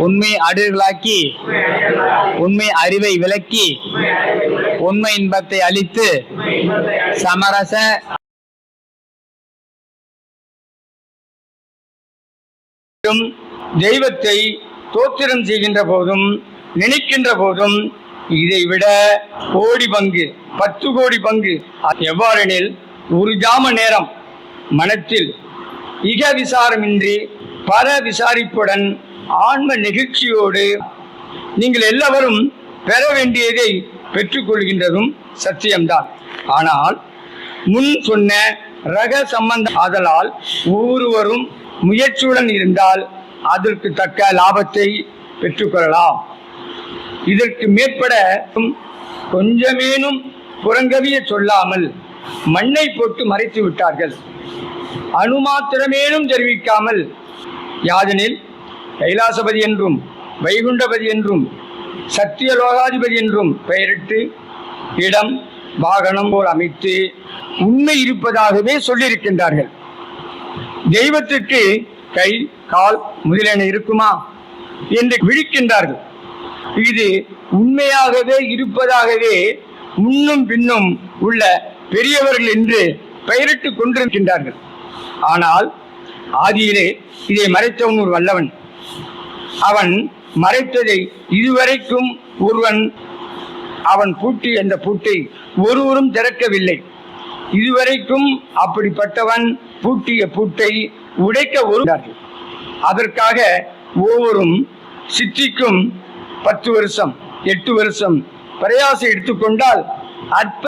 உண்மை அடிகளாக்கி உண்மை அறிவை விளக்கி உண்மை இன்பத்தை அளித்து சமரச தெய்வத்தை தோத்திரம் செய்கின்ற போதும் நினைக்கின்ற போதும் இதைவிட கோடி பங்கு 10 கோடி பங்கு எவ்வாறெனில் ஒரு ஜாம நேரம் மனத்தில் இக விசாரமின்றி பர விசாரிப்புடன் ஆன்ம நெகிழ்ச்சியோடு நீங்கள் எல்லாரும் பெற வேண்டியதை பெற்றுக்கொள்கின்றதும் சத்தியம்தான். ஆனால் முன் சொன்ன ரக சம்பந்த ஆதலால் ஒவ்வொருவரும் முயற்சியுடன் இருந்தால் அதற்கு தக்க லாபத்தை பெற்றுக்கொள்ளலாம். இதற்கு மேற்பட கொஞ்சமேனும் புறங்கவிய சொல்லாமல் மண்ணை போட்டு மறைத்து விட்டார்கள். அணுமாத்திரமேனும் தெரிவிக்காமல் யாதெனில் கைலாசபதி என்றும் வைகுண்டபதி என்றும் சத்தியலோகாதிபதி என்றும் பெயரிட்டு இடம் வாகனம் போல் அமைத்து உண்மை இருப்பதாகவே சொல்லியிருக்கின்றார்கள். தெய்வத்திற்கு கை கால் முதலென இருக்குமா என்று விழிக்கின்றார்கள். இது உண்மையாகவே இருப்பதாகவே முன்னும் பின்னும் உள்ள பெரியவர்கள் என்று பெயரிட்டு கொண்டிருக்கின்றார்கள். ஆனால் ஆதியிலே இதை மறைத்தவன் ஒரு வல்லவன். அவன் மறைத்ததை இதுவரைக்கும் அவன் பூட்டிய அந்த பூட்டை ஒருவரும் திறக்கவில்லை. இதுவரைக்கும் அப்படிப்பட்டவன் பூட்டிய பூட்டை உடைக்க ஒருவர்கள். அதற்காக ஒவ்வொரும் சித்திக்கும் 10 வருஷம் 8 வருஷம் பிரயாசம் எடுத்துக்கொண்டால் அற்ப